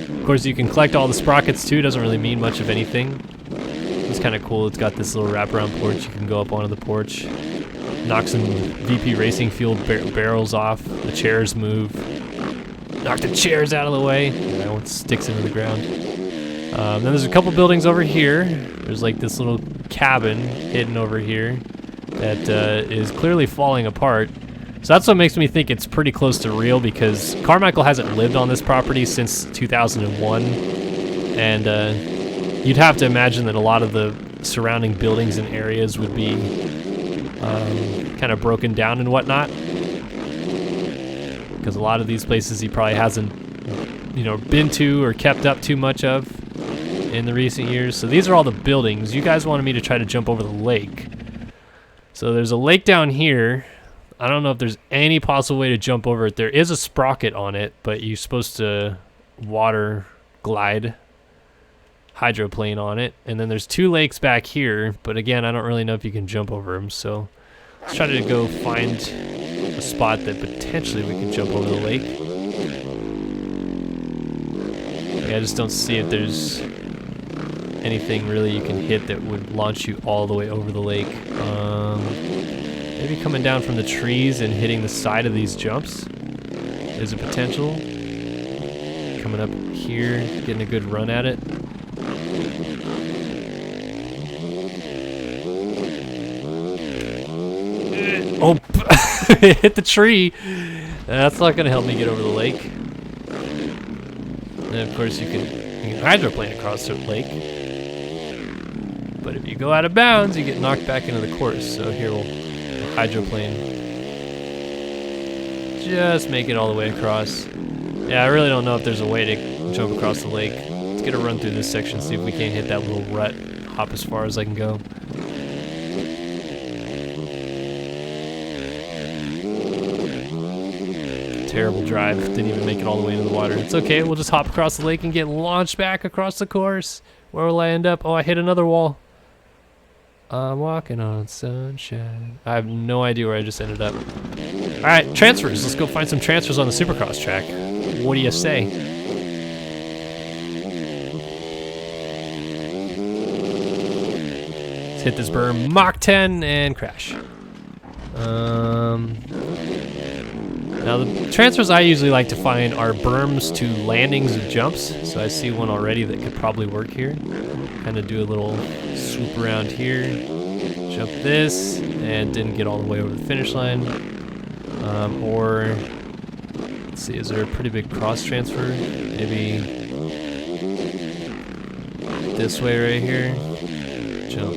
A: Of course, you can collect all the sprockets too. Doesn't really mean much of anything. It's kind of cool. It's got this little wraparound porch. You can go up onto the porch. Knock some VP Racing Fuel barrels off. The chairs move. Knock the chairs out of the way. That one sticks into the ground. Then there's a couple buildings over here. There's like this little cabin hidden over here that is clearly falling apart. So that's what makes me think it's pretty close to real, because Carmichael hasn't lived on this property since 2001. And you'd have to imagine that a lot of the surrounding buildings and areas would be kind of broken down and whatnot, because a lot of these places he probably hasn't, been to or kept up too much of in the recent years. So these are all the buildings. You guys wanted me to try to jump over the lake. So there's a lake down here. I don't know if there's any possible way to jump over it. There is a sprocket on it, but you're supposed to water glide, hydroplane on it. And then there's two lakes back here, but again, I don't really know if you can jump over them. So let's try to go find a spot that potentially we can jump over the lake. I just don't see if there's anything really you can hit that would launch you all the way over the lake. Maybe coming down from the trees and hitting the side of these jumps is a potential. Coming up here, getting a good run at it. Oh, it hit the tree. That's not going to help me get over the lake. And of course you can hydroplane across the lake. But if you go out of bounds, you get knocked back into the course. So here we'll hydroplane. Just make it all the way across. Yeah, I really don't know if there's a way to jump across the lake. Let's get a run through this section, see if we can't hit that little rut. Hop as far as I can go. Terrible drive. Didn't even make it all the way into the water. It's okay. We'll just hop across the lake and get launched back across the course. Where will I end up? Oh, I hit another wall. I'm walking on sunshine. I have no idea where I just ended up. All right, transfers. Let's go find some transfers on the Supercross track. What do you say? Let's hit this berm. Mach 10 and crash. Now the transfers I usually like to find are berms to landings of jumps. So I see one already that could probably work here. Kind of do a little swoop around here, jump this, and didn't get all the way over the finish line. Or, let's see, is there a pretty big cross transfer? Maybe this way right here. Jump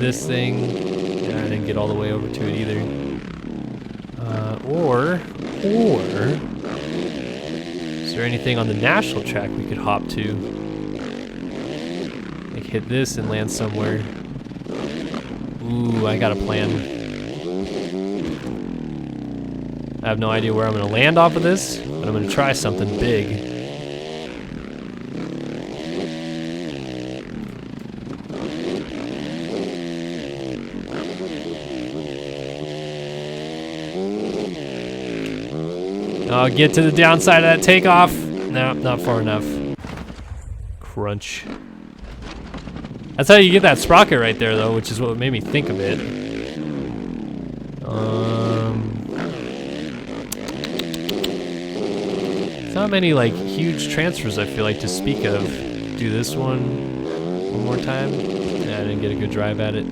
A: this thing. Yeah, I didn't get all the way over to it either. Or, is there anything on the national track we could hop to? Like hit this and land somewhere. Ooh, I got a plan. I have no idea where I'm gonna land off of this, but I'm gonna try something big. I'll get to the downside of that takeoff. No, not far enough. Crunch. That's how you get that sprocket right there, though, which is what made me think of it. It's not many like huge transfers I feel like to speak of. Do this one more time. Yeah, I didn't get a good drive at it.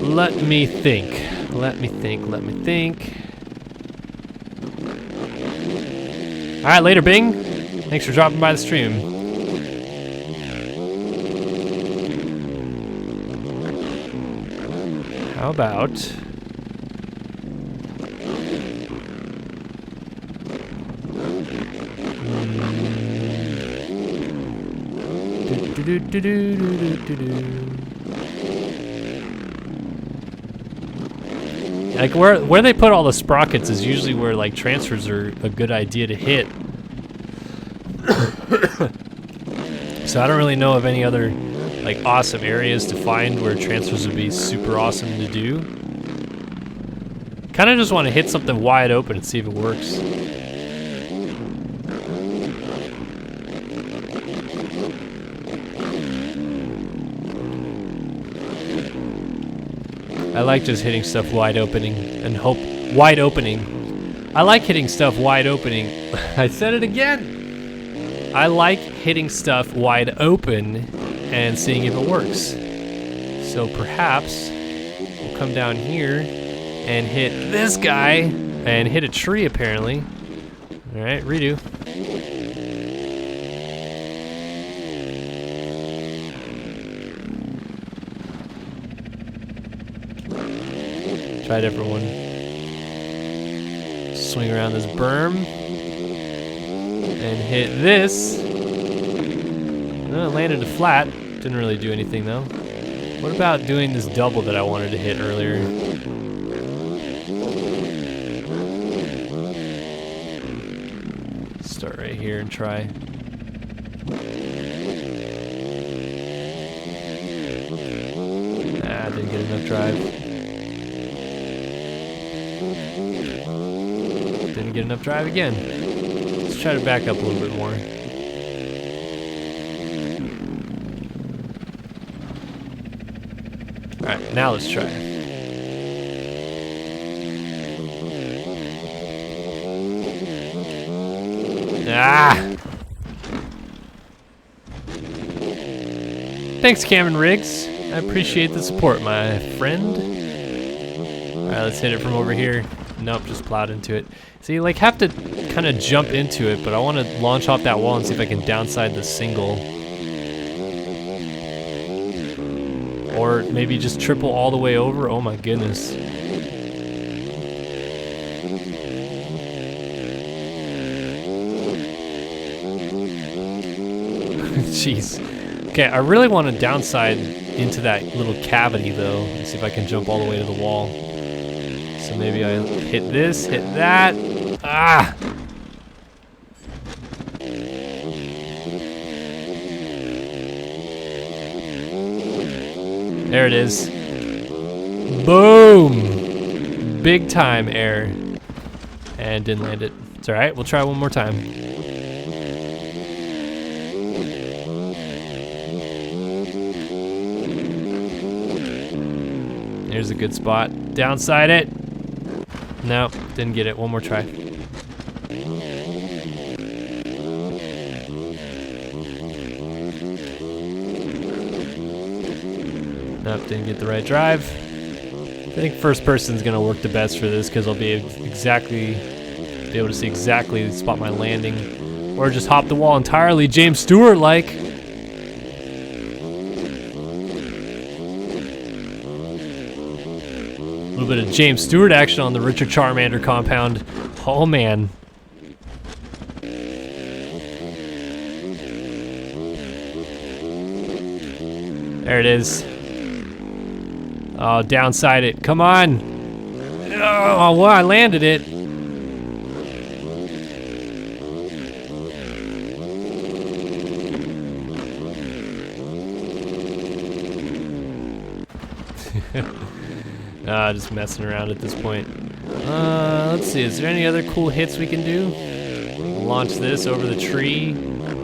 A: Let me think. Let me think. All right, later, Bing. Thanks for dropping by the stream. How about like where they put all the sprockets is usually where like transfers are a good idea to hit. So I don't really know of any other like awesome areas to find where transfers would be super awesome to do. Kind of just want to hit something wide open and see if it works. I like just hitting stuff wide opening and hope wide opening. I like hitting stuff wide opening. I said it again. I like hitting stuff wide open and seeing if it works. So perhaps we'll come down here and hit this guy and hit a tree apparently. All right, redo. Try a different one. Swing around this berm and hit this. It landed a flat. Didn't really do anything though. What about doing this double that I wanted to hit earlier? Start right here and try. Ah, didn't get enough drive. Didn't get enough drive again. Let's try to back up a little bit more. Alright, now let's try. Ah! Thanks, Cameron Riggs. I appreciate the support, my friend. Alright, let's hit it from over here. Nope, just plowed into it. So you like have to kind of jump into it, but I want to launch off that wall and see if I can downside the single. Or maybe just triple all the way over. Oh my goodness. Jeez. Okay, I really want to downside into that little cavity though. Let's see if I can jump all the way to the wall. So maybe I hit this, hit that. Ah! There it is. Boom! Big time air. And didn't land it. It's alright, we'll try one more time. There's a good spot. Downside it. No, didn't get it. One more try. Nope, didn't get the right drive. I think first person's gonna work the best for this because I'll be able to see exactly spot my landing, or just hop the wall entirely, James Stewart like. A little bit of James Stewart action on the Richard Charmander compound. Oh man. There it is. Oh, downside it. Come on. Oh, well, I landed it. Just messing around at this point. Let's see. Is there any other cool hits we can do? Launch this over the tree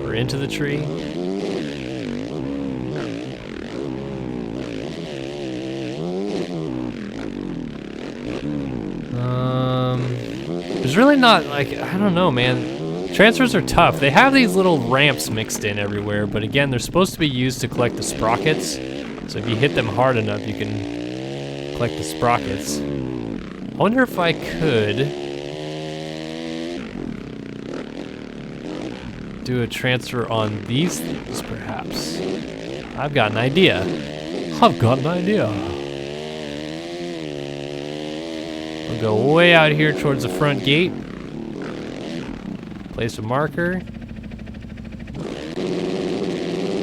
A: or into the tree. There's really not, like, I don't know, man. Transfers are tough. They have these little ramps mixed in everywhere, but again, they're supposed to be used to collect the sprockets. So if you hit them hard enough, you can collect the sprockets. I wonder if I could do a transfer on these things, perhaps. I've got an idea. I've got an idea. We'll go way out here towards the front gate. Place a marker.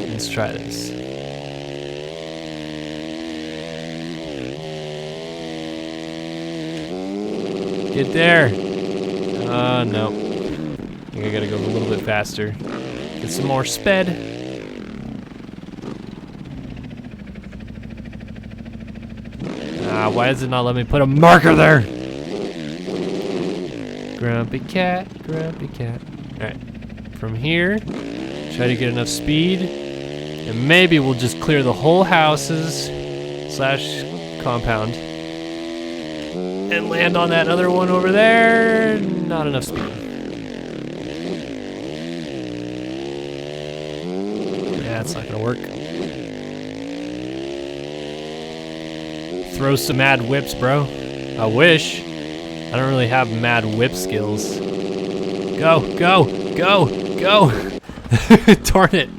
A: Let's try this. Get there. No. I think I gotta go a little bit faster. Get some more sped. Why does it not let me put a marker there? Grumpy cat, grumpy cat. Alright, from here, try to get enough speed, and maybe we'll just clear the whole houses / compound and land on that other one over there. Not enough speed. Yeah, it's not gonna work. Throw some mad whips, bro. I wish. I don't really have mad whip skills. Go, go, go, go. Darn it.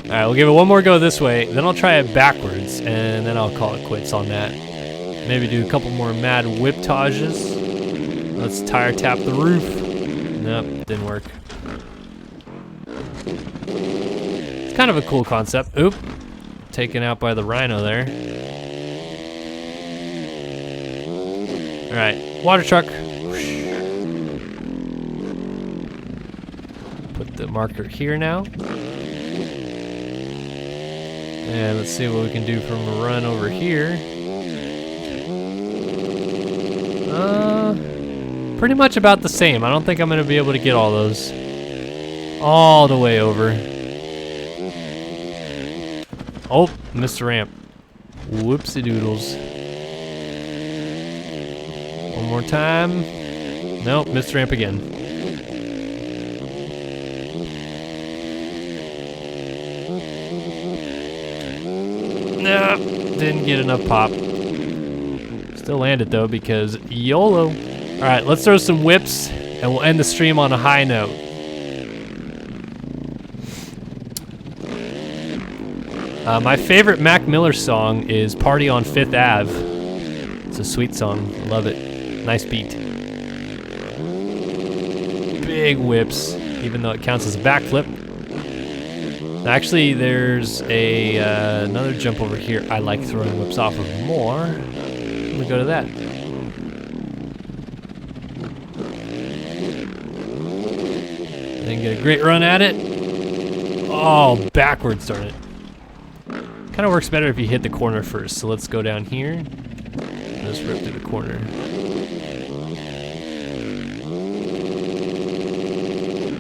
A: All right, we'll give it one more go this way. Then I'll try it backwards, and then I'll call it quits on that. Maybe do a couple more mad whip-tages. Let's tire tap the roof. Nope, didn't work. It's kind of a cool concept. Oop, taken out by the rhino there. All right, water truck. Put the marker here now. And let's see what we can do from a run over here. Pretty much about the same. I don't think I'm gonna be able to get all those all the way over. Oh, missed the ramp. Whoopsie doodles. One more time. Nope, missed the ramp again. Nope, didn't get enough pop. Still landed though because YOLO. All right, let's throw some whips and we'll end the stream on a high note. My favorite Mac Miller song is Party on 5th Ave. It's a sweet song. Love it. Nice beat. Big whips, even though it counts as a backflip. Actually, there's another jump over here I like throwing whips off of more. Let me go to that. Then get a great run at it. Oh, backwards, darn it. Kind of works better if you hit the corner first. So let's go down here. And just rip through the corner.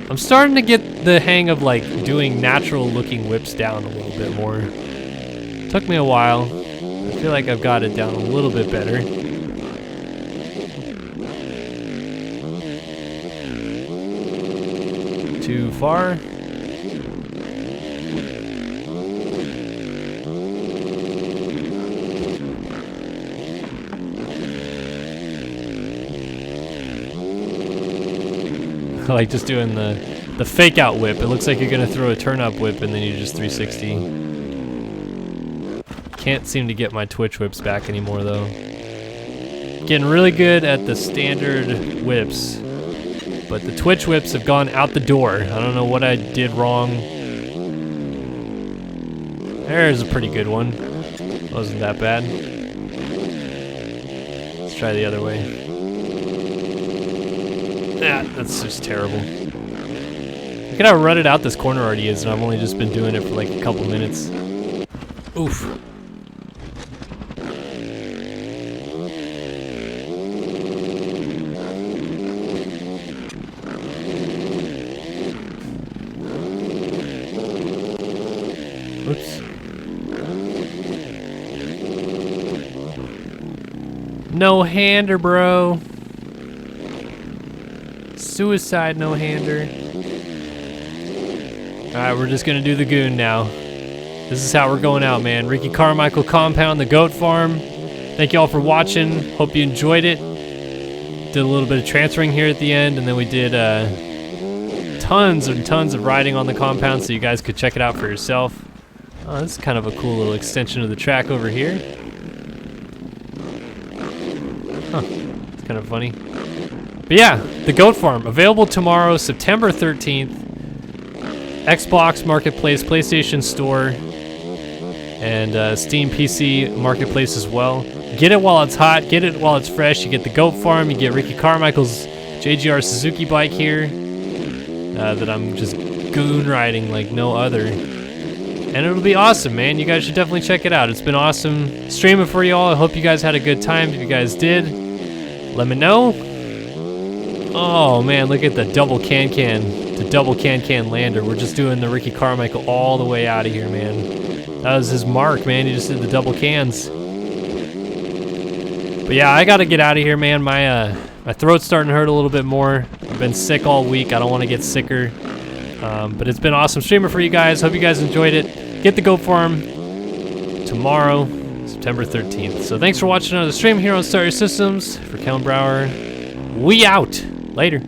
A: I'm starting to get the hang of like doing natural looking whips down a little bit more. Took me a while. I feel like I've got it down a little bit better. Too far. I like just doing the fake out whip. It looks like you're gonna throw a turn up whip and then you just 360. Can't seem to get my twitch whips back anymore though. Getting really good at the standard whips, but the twitch whips have gone out the door. I don't know what I did wrong. There's a pretty good one. Wasn't that bad. Let's try the other way. That's just terrible. Look at how rutted out this corner already is, and I've only just been doing it for like a couple minutes. Oof. Oops. No hander, bro. Suicide no-hander. Alright, we're just gonna do the goon now. This is how we're going out, man. Ricky Carmichael compound, the goat farm. Thank you all for watching. Hope you enjoyed it. Did a little bit of transferring here at the end, and then we did tons and tons of riding on the compound so you guys could check it out for yourself. Oh, this is kind of a cool little extension of the track over here. Huh, it's kind of funny. But yeah, the Goat Farm, available tomorrow, September 13th. Xbox Marketplace, PlayStation Store, and Steam PC Marketplace as well. Get it while it's hot, get it while it's fresh. You get the Goat Farm, you get Ricky Carmichael's JGR Suzuki bike here that I'm just goon riding like no other. And it'll be awesome, man. You guys should definitely check it out. It's been awesome streaming for you all. I hope you guys had a good time. If you guys did, let me know. Oh man, look at the double can-can, the double can-can lander. We're just doing the Ricky Carmichael all the way out of here, man. That was his mark, man. He just did the double cans. But yeah, I gotta get out of here, man. My throat's starting to hurt a little bit more. I've been sick all week. I don't want to get sicker. But it's been awesome streaming for you guys. Hope you guys enjoyed it. Get the Goat Farm tomorrow, September 13th. So thanks for watching another stream here on Start Your Systems. For Kellen Brower, we out. Later.